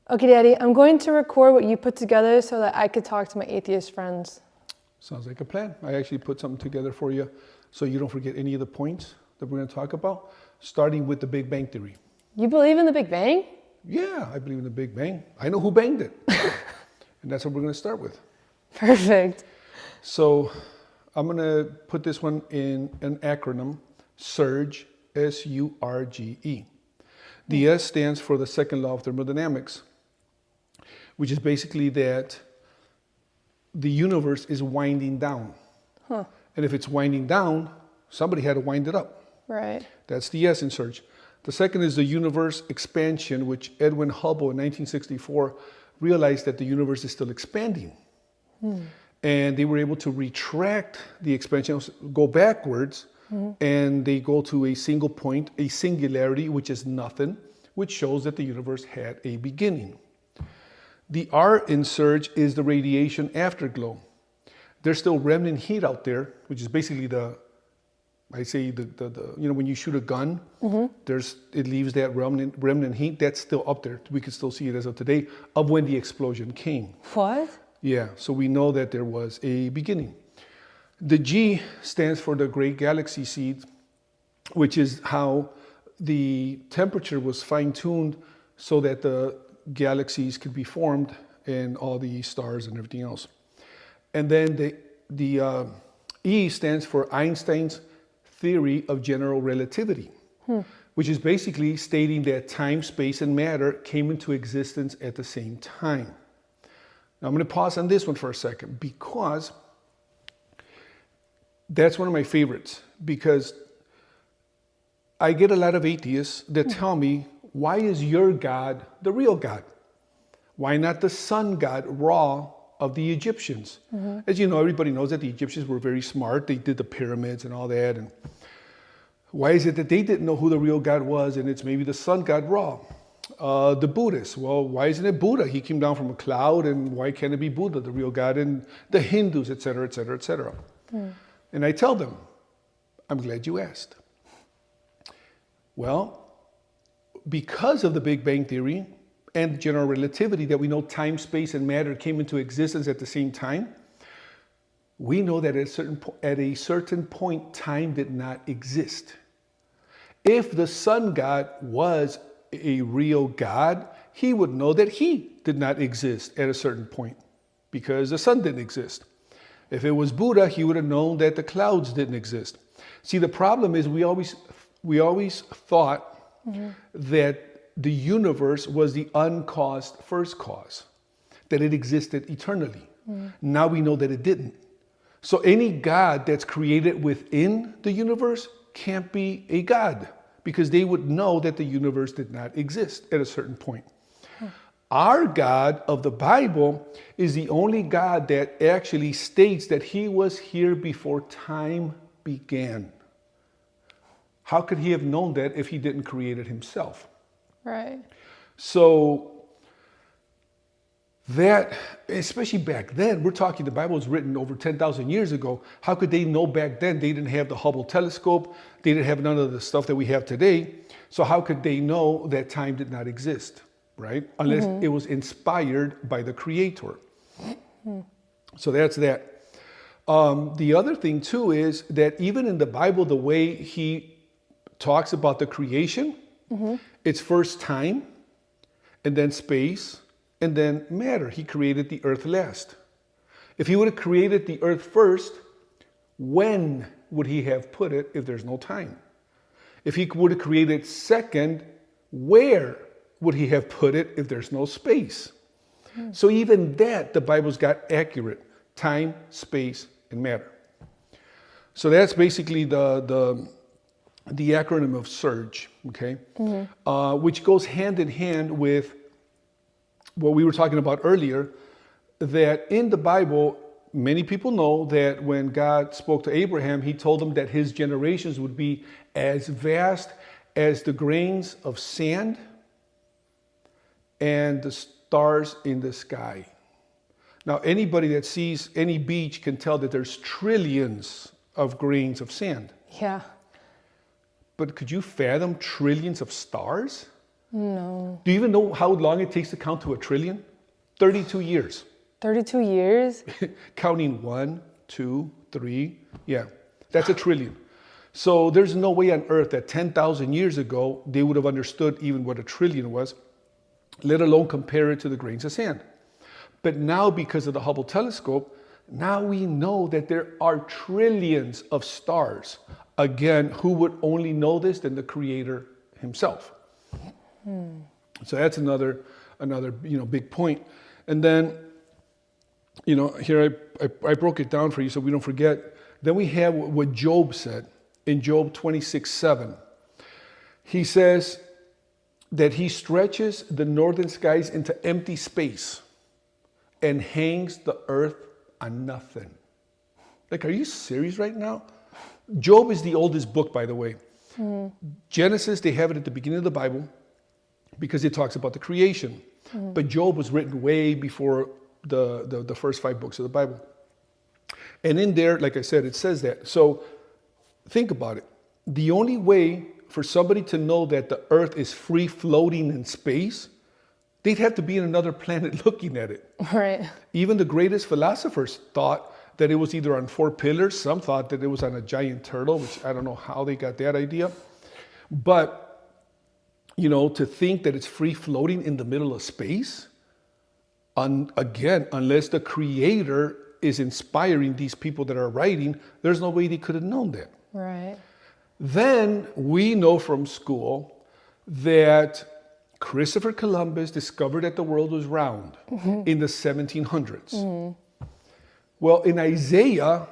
Okay, Daddy, I'm going to record what you put together so that I could talk to my atheist friends. Sounds like a plan. I actually put something together for you so you don't forget any of the points that we're going to talk about, starting with the Big Bang Theory. You believe in the Big Bang? Yeah, I believe in the Big Bang. I know who banged it. And that's what we're going to start with. Perfect. So I'm going to put this one in an acronym, SURGE, S-U-R-G-E. The S stands for the second law of thermodynamics, which is basically that the universe is winding down. And if it's winding down, somebody had to wind it up. Right. That's the S in SURGE. The second is the universe expansion, which Edwin Hubble in 1964 realized that the universe is still expanding. And they were able to retract the expansion, go backwards, and they go to a single point, a singularity, which is nothing, which shows that the universe had a beginning. The R in SURGE is the radiation afterglow. There's still remnant heat out there, which is basically when you shoot a gun, it leaves that remnant heat. That's still up there. We can still see it as of today, of when the explosion came. What? Yeah, so we know that there was a beginning. The G stands for the Great Galaxy Seed, which is how the temperature was fine-tuned so that the galaxies could be formed and all the stars and everything else. And then the E stands for Einstein's theory of general relativity, which is basically stating that time, space, and matter came into existence at the same time. Now I'm going to pause on this one for a second because that's one of my favorites, because I get a lot of atheists that tell me, why is your God the real God? Why not the sun god Ra of the Egyptians? As you know, everybody knows that the Egyptians were very smart. They did the pyramids and all that. And why is it that they didn't know who the real God was, and it's maybe the sun god Ra? The Buddhists, well, why isn't it Buddha? He came down from a cloud, and why can't it be Buddha, the real God? And the Hindus, et cetera, et cetera, et cetera. And I tell them, I'm glad you asked. Well, because of the Big Bang Theory and general relativity, that we know time, space, and matter came into existence at the same time, we know that at a certain point, time did not exist. If the sun god was a real God, he would know that he did not exist at a certain point because the sun didn't exist. If it was Buddha, he would have known that the clouds didn't exist. See, the problem is we always thought that the universe was the uncaused first cause, that it existed eternally. Now we know that it didn't. So any God that's created within the universe can't be a God, because they would know that the universe did not exist at a certain point. Our God of the Bible is the only God that actually states that he was here before time began. How could he have known that if he didn't create it himself? Right. So that, especially back then, we're talking the Bible was written over 10,000 years ago. How could they know back then? They didn't have the Hubble telescope. They didn't have none of the stuff that we have today. So how could they know that time did not exist, right? Unless it was inspired by the Creator. So that's that. The other thing too is that even in the Bible, the way he talks about the creation, it's first time, and then space, and then matter. He created the earth last. If he would have created the earth first, when would he have put it if there's no time? If he would have created second, where would he have put it if there's no space? So even that, the Bible's got accurate: time, space, and matter. So that's basically the acronym of SURGE, okay? Which goes hand in hand with what we were talking about earlier, that in the Bible, many people know that when God spoke to Abraham, he told him that his generations would be as vast as the grains of sand and the stars in the sky. Now, anybody that sees any beach can tell that there's trillions of grains of sand. Yeah. But could you fathom trillions of stars? No. Do you even know how long it takes to count to a trillion? 32 years. 32 years? Counting 1, 2, 3. Yeah, that's a trillion. So there's no way on earth that 10,000 years ago they would have understood even what a trillion was, let alone compare it to the grains of sand. But now, because of the Hubble telescope, now we know that there are trillions of stars. Again, who would only know this than the Creator himself? So that's another big point. And then, here I broke it down for you so we don't forget. Then we have what Job said in Job 26:7. He says that he stretches the northern skies into empty space and hangs the earth on nothing. Like, are you serious right now? Job is the oldest book, by the way. Genesis, they have it at the beginning of the Bible because it talks about the creation. But Job was written way before the first 5 books of the Bible. And in there, like I said, it says that. So think about it. The only way for somebody to know that the earth is free floating in space, they'd have to be in another planet looking at it. Right. Even the greatest philosophers thought that it was either on 4 pillars. Some thought that it was on a giant turtle, which I don't know how they got that idea. But, to think that it's free floating in the middle of space, again, unless the Creator is inspiring these people that are writing, there's no way they could have known that. Right. Then we know from school that Christopher Columbus discovered that the world was round in the 1700s. Well, in Isaiah,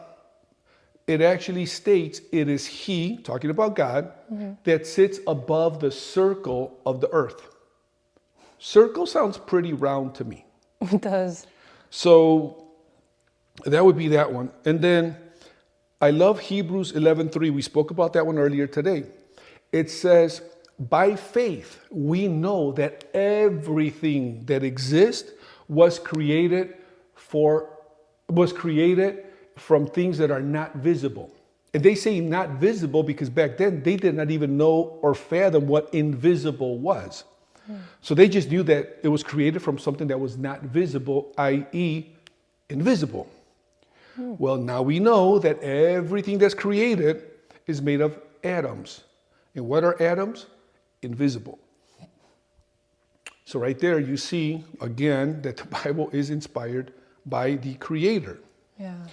it actually states it is he, talking about God, that sits above the circle of the earth. Circle sounds pretty round to me. It does. So that would be that one. And then I love Hebrews 11:3. We spoke about that one earlier today. It says, by faith, we know that everything that exists was created from things that are not visible. And they say not visible because back then they did not even know or fathom what invisible was. So they just knew that it was created from something that was not visible, i.e. invisible. Well, now we know that everything that's created is made of atoms. And what are atoms? Invisible. So right there you see, again, that the Bible is inspired by the Creator. Yeah.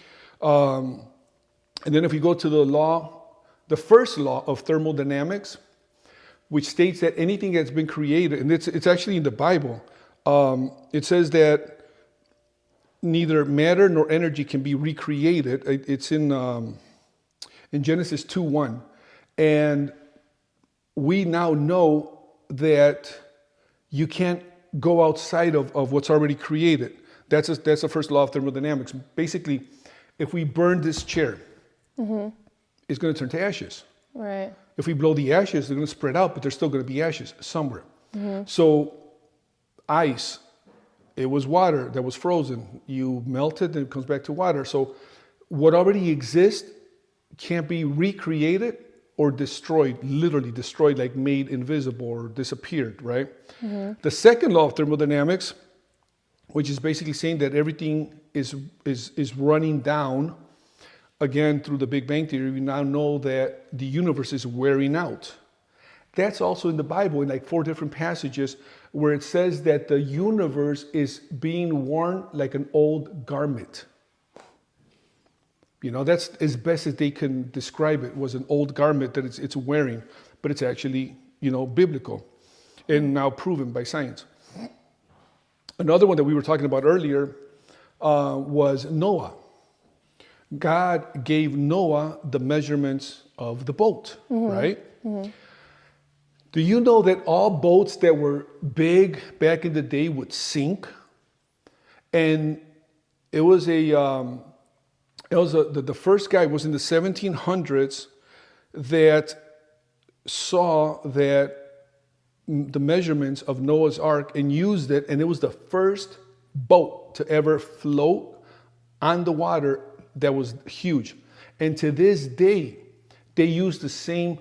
And then if we go to the first law of thermodynamics, which states that anything that's been created, and it's actually in the Bible, it says that neither matter nor energy can be recreated. It's in Genesis 2:1. And we now know that you can't go outside of what's already created. That's the first law of thermodynamics. Basically, if we burn this chair, it's going to turn to ashes. Right. If we blow the ashes, they're going to spread out, but there's still going to be ashes somewhere. So ice, it was water that was frozen. You melt it, and it comes back to water. So what already exists can't be recreated or destroyed, literally destroyed, like made invisible or disappeared, right? The second law of thermodynamics, which is basically saying that everything is running down, again, through the Big Bang Theory, we now know that the universe is wearing out. That's also in the Bible in like 4 different passages where it says that the universe is being worn like an old garment. That's as best as they can describe it, was an old garment that it's wearing, but it's actually, biblical and now proven by science. Another one that we were talking about earlier was Noah. God gave Noah the measurements of the boat, right? Do you know that all boats that were big back in the day would sink? And it was the first guy was in the 1700s that saw that the measurements of Noah's Ark and used it, and it was the first boat to ever float on the water that was huge. And to this day, they use the same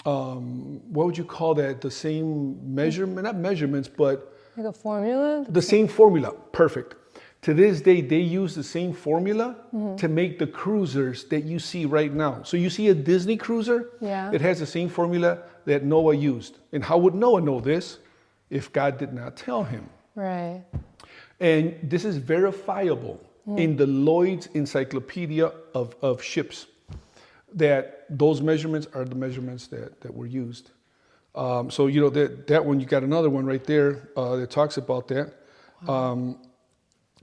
what would you call that? The same measurement, not measurements, but Like a formula? the same formula. Perfect. To this day, they use the same formula to make the cruisers that you see right now. So you see a Disney cruiser, Yeah. it has the same formula that Noah used. And how would Noah know this if God did not tell him? Right. And this is verifiable in the Lloyd's Encyclopedia of ships, that those measurements are the measurements that were used. So, you know, that one, you got another one right there that talks about that. Wow.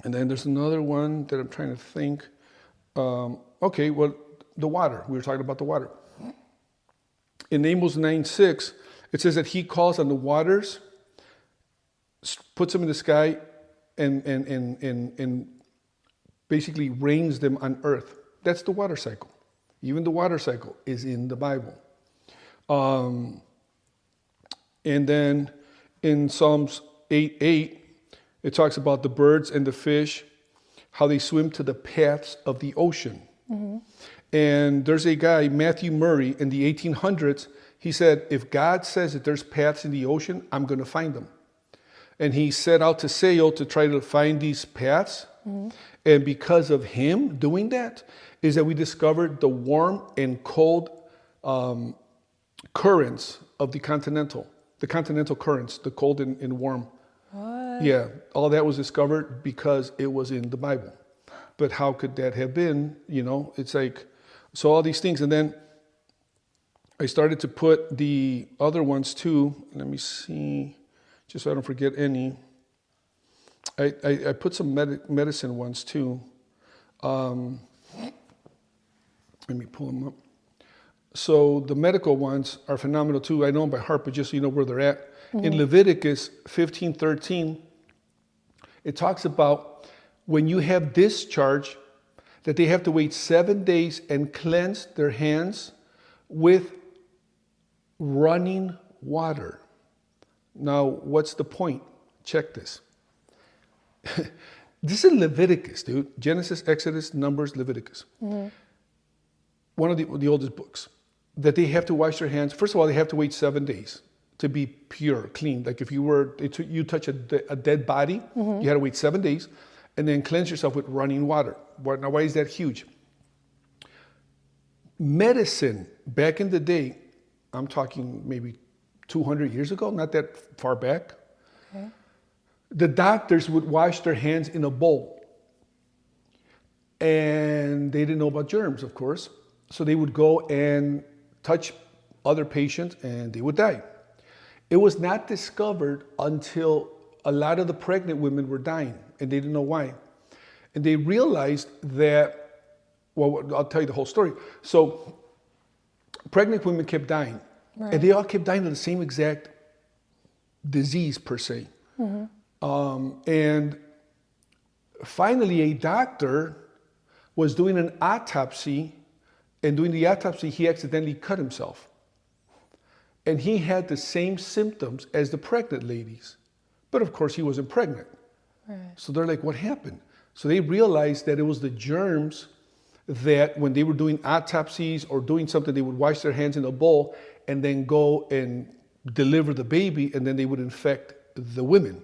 And then there's another one that I'm trying to think. Okay, well, the water. We were talking about the water. In Amos 9:6, it says that he calls on the waters, puts them in the sky, and basically rains them on earth. That's the water cycle. Even the water cycle is in the Bible. And then in Psalms 8:8, it talks about the birds and the fish, how they swim to the paths of the ocean. And there's a guy, Matthew Murray, in the 1800s, he said, if God says that there's paths in the ocean, I'm going to find them. And he set out to sail to try to find these paths. And because of him doing that, is that we discovered the warm and cold currents of the continental currents, the cold and warm. What? Yeah, all that was discovered because it was in the Bible. But how could that have been? You know, it's like, so all these things. And then I started to put the other ones too. Let me see, just so I don't forget any. I put some medicine ones too. Let me pull them up. So the medical ones are phenomenal too. I know them by heart, but just so you know where they're at. In Leviticus 15:13, it talks about when you have discharge, that they have to wait 7 days and cleanse their hands with running water. Now, what's the point? Check this. This is Leviticus, dude. Genesis, Exodus, Numbers, Leviticus. One of the oldest books. That they have to wash their hands. First of all, they have to wait 7 days to be pure, clean. Like if you touch a dead body, you had to wait 7 days, and then cleanse yourself with running water. Now, why is that huge? Medicine, back in the day, I'm talking maybe 200 years ago, not that far back, the doctors would wash their hands in a bowl. And they didn't know about germs, of course. So they would go and touch other patients and they would die. It was not discovered until a lot of the pregnant women were dying and they didn't know why. And they realized that, well, I'll tell you the whole story. So pregnant women kept dying. Right. And they all kept dying of the same exact disease per se. And finally a doctor was doing an autopsy, and doing the autopsy, he accidentally cut himself. And he had the same symptoms as the pregnant ladies. But of course, he wasn't pregnant. Right. So they're like, what happened? So they realized that it was the germs that when they were doing autopsies or doing something, they would wash their hands in a bowl and then go and deliver the baby, and then they would infect the women.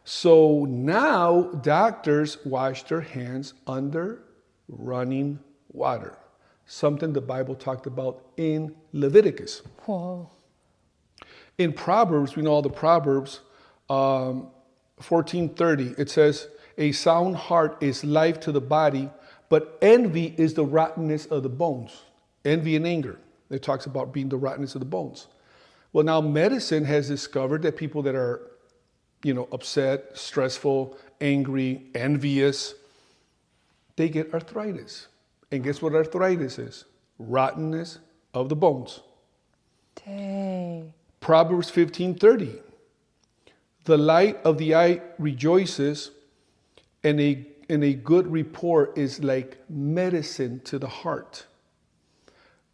So now doctors wash their hands under running water. Something the Bible talked about in Leviticus. Whoa. In Proverbs, we know all the Proverbs, 14:30, it says, a sound heart is life to the body, but envy is the rottenness of the bones. Envy and anger. It talks about being the rottenness of the bones. Well, now medicine has discovered that people that are, upset, stressful, angry, envious, they get arthritis. And guess what arthritis is? Rottenness of the bones. Dang. Proverbs 15:30. The light of the eye rejoices, and a good report is like medicine to the heart.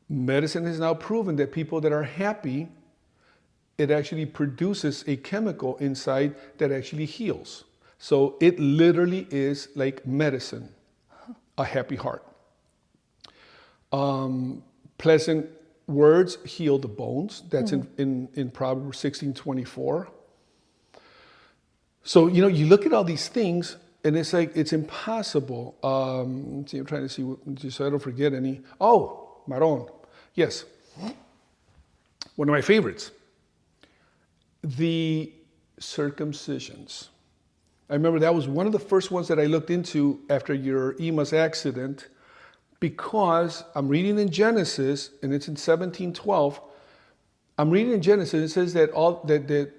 Medicine has now proven that people that are happy, it actually produces a chemical inside that actually heals. So it literally is like medicine, a happy heart. Pleasant words heal the bones. That's in Proverbs 16:24. So, you look at all these things, and it's like, it's impossible. See, I'm trying to see, just so I don't forget any. Oh, Maron. Yes. One of my favorites. The circumcisions. I remember that was one of the first ones that I looked into after your Ema's accident, because I'm reading in Genesis, and it's in 17:12. I'm reading in Genesis, and it says that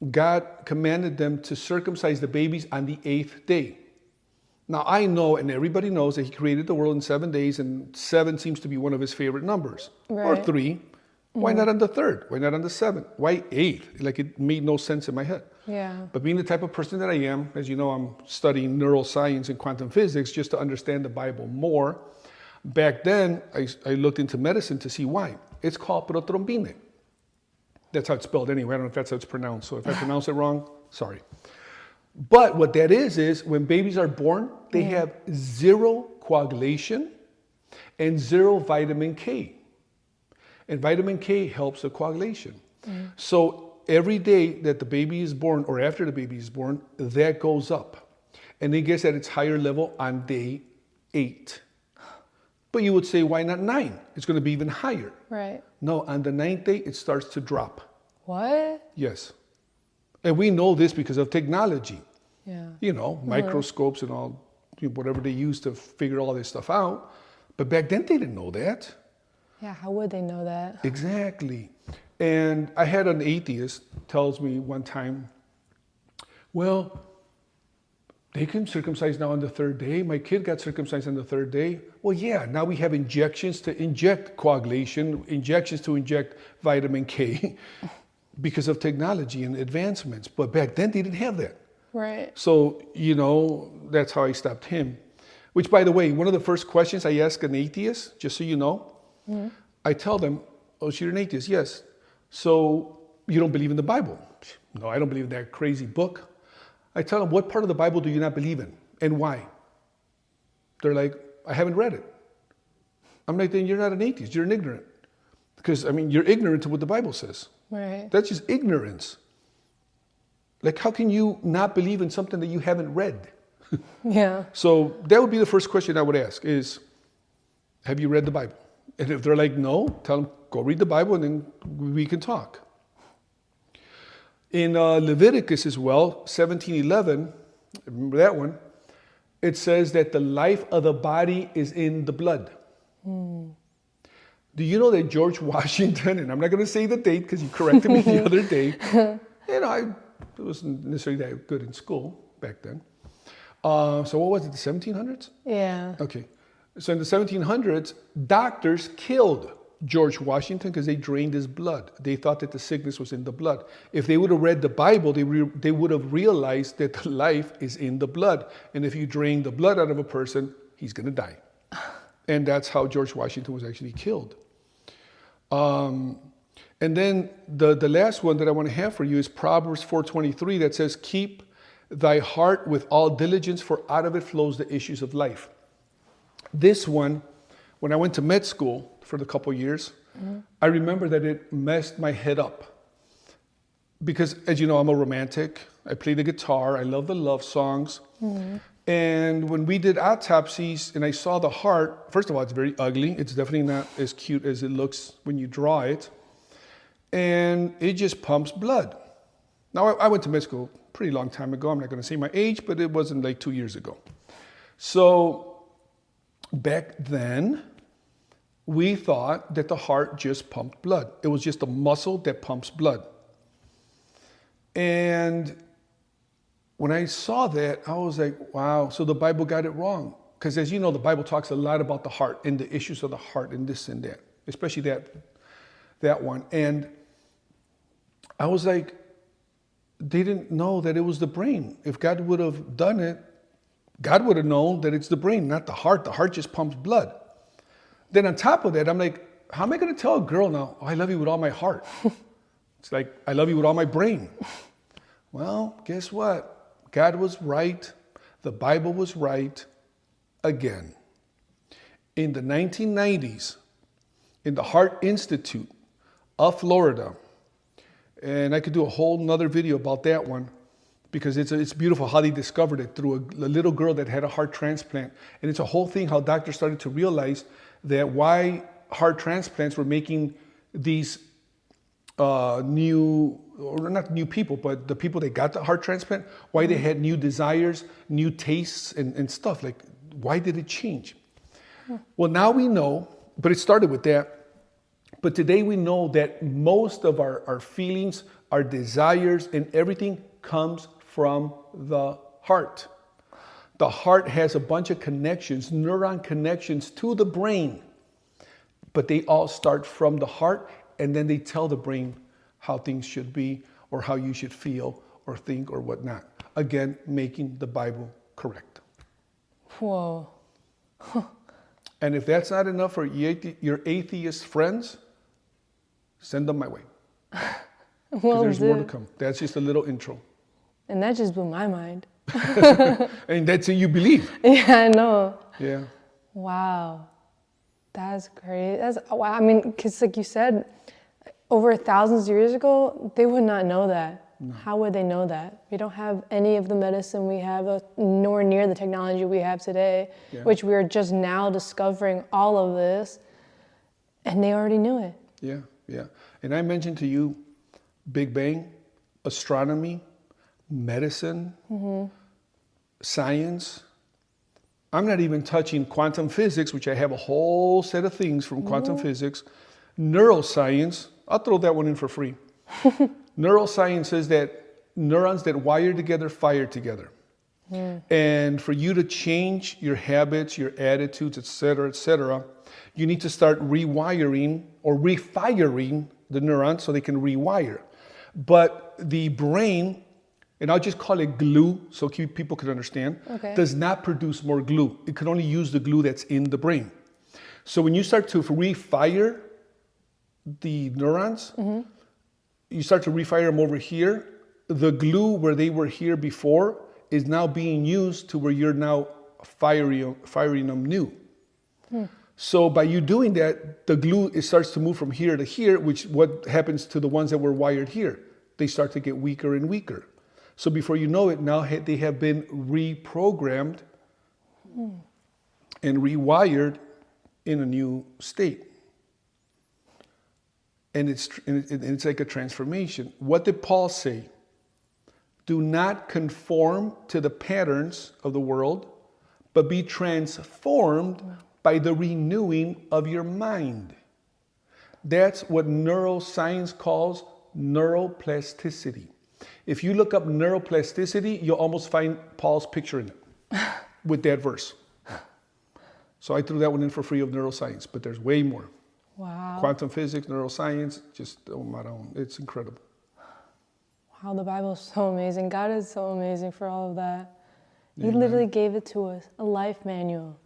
God commanded them to circumcise the babies on the 8th day. Now I know, and everybody knows, that he created the world in 7 days, and 7 seems to be one of his favorite numbers. Right. Or 3. Why not on the 3rd? Why not on the 7th? Why 8? Like, it made no sense in my head. Yeah. But being the type of person that I am, as you know, I'm studying neuroscience and quantum physics just to understand the Bible more. Back then, I looked into medicine to see why. It's called prothrombine. That's how it's spelled anyway. I don't know if that's how it's pronounced. So if I pronounce it wrong, sorry. But what that is when babies are born, they have 0 coagulation and 0 vitamin K. And vitamin K helps the coagulation. So every day that the baby is born, or after the baby is born, that goes up. And it gets at its higher level on day 8. But you would say, why not 9? It's going to be even higher. Right. No, on the 9th day, it starts to drop. What? Yes. And we know this because of technology. Yeah. Microscopes and all, whatever they use to figure all this stuff out. But back then, they didn't know that. Yeah, how would they know that? Exactly. And I had an atheist tells me one time, well, they can circumcise now on the 3rd day. My kid got circumcised on the 3rd day. Well, yeah, now we have injections to inject coagulation, injections to inject vitamin K because of technology and advancements. But back then, they didn't have that. Right. So, that's how I stopped him. Which, by the way, one of the first questions I ask an atheist, just so you know, I tell them, oh, so you're an atheist? Yes. So you don't believe in the Bible? No, I don't believe in that crazy book. I tell them, what part of the Bible do you not believe in and why? They're like, I haven't read it. I'm like, then you're not an atheist, you're an ignorant. Because, you're ignorant to what the Bible says. Right. That's just ignorance. Like, how can you not believe in something that you haven't read? Yeah. So that would be the first question I would ask is, have you read the Bible? And if they're like, no, tell them, go read the Bible and then we can talk. In Leviticus as well, 17:11, remember that one, it says that the life of the body is in the blood. Do you know that George Washington, and I'm not going to say the date because you corrected me the other day, I wasn't necessarily that good in school back then. So what was it, the 1700s? Yeah. Okay. So in the 1700s, doctors killed George Washington because they drained his blood. They thought that the sickness was in the blood. If they would have read the Bible, they would have realized that the life is in the blood. And if you drain the blood out of a person, he's going to die. And that's how George Washington was actually killed. And then the last one that I want to have for you is Proverbs 4:23 that says, keep thy heart with all diligence, for out of it flows the issues of life. This one, when I went to med school for the couple years, I remember that it messed my head up. Because, as you know, I'm a romantic. I play the guitar. I love the love songs. And when we did autopsies and I saw the heart, first of all, it's very ugly. It's definitely not as cute as it looks when you draw it. And it just pumps blood. Now, I went to med school a pretty long time ago. I'm not going to say my age, but it wasn't like 2 years ago. So back then, we thought that the heart just pumped blood. It was just a muscle that pumps blood. And when I saw that, I was like, wow, so the Bible got it wrong. Because as you know, the Bible talks a lot about the heart and the issues of the heart and this and that, especially that one. And I was like, they didn't know that it was the brain. If God would have done it, God would have known that it's the brain, not the heart. The heart just pumps blood. Then on top of that, I'm like, how am I going to tell a girl now, oh, I love you with all my heart? It's like, I love you with all my brain. Well, guess what? God was right. The Bible was right again. In the 1990s, in the Heart Institute of Florida. And I could do a whole nother video about that one because it's beautiful how they discovered it through a little girl that had a heart transplant. And it's a whole thing how doctors started to realize that why heart transplants were making these new, or not new people, but the people that got the heart transplant, why they had new desires, new tastes and stuff. Like, why did it change? Well, now we know, but it started with that. But today we know that most of our feelings, our desires, and everything comes from the heart. The heart has a bunch of connections, neuron connections to the brain, but they all start from the heart, and then they tell the brain how things should be, or how you should feel, or think, or whatnot. Again, making the Bible correct. Whoa. And if that's not enough for your atheist friends, send them my way. Because there's more to come. That's just a little intro. And that just blew my mind. And that's what you believe. Yeah, I know. Yeah. Wow. That's great. Wow. I mean, because like you said, over thousands of years ago, they would not know that. No. How would they know that? We don't have any of the medicine we have, nor near the technology we have today, which we are just now discovering all of this, and they already knew it. Yeah, yeah. And I mentioned to you Big Bang, astronomy, medicine, science. I'm not even touching quantum physics, which I have a whole set of things from quantum physics. Neuroscience, I'll throw that one in for free. Neuroscience says that neurons that wire together fire together. And for you to change your habits, your attitudes, et cetera, you need to start rewiring or refiring the neurons so they can rewire. But the brain, and I'll just call it glue so people can understand, does not produce more glue. It can only use the glue that's in the brain. So when you start to refire the neurons, you start to refire them over here. The glue where they were here before is now being used to where you're now firing them new. So by you doing that, the glue, it starts to move from here to here, which what happens to the ones that were wired here? They start to get weaker and weaker. So before you know it, now they have been reprogrammed and rewired in a new state. And it's like a transformation. What did Paul say? Do not conform to the patterns of the world, but be transformed by the renewing of your mind. That's what neuroscience calls neuroplasticity. If you look up neuroplasticity, you'll almost find Paul's picture in it with that verse. So I threw that one in for free of neuroscience, but there's way more. Wow. Quantum physics, neuroscience, just on my own. It's incredible. Wow, the Bible is so amazing. God is so amazing for all of that. He literally gave it to us, a life manual.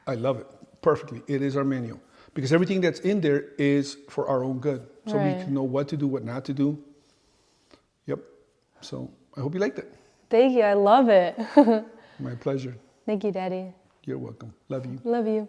I love it perfectly. It is our manual because everything that's in there is for our own good. So we can know what to do, what not to do. Yep. So I hope you liked it. Thank you. I love it. My pleasure. Thank you, Daddy. You're welcome. Love you. Love you.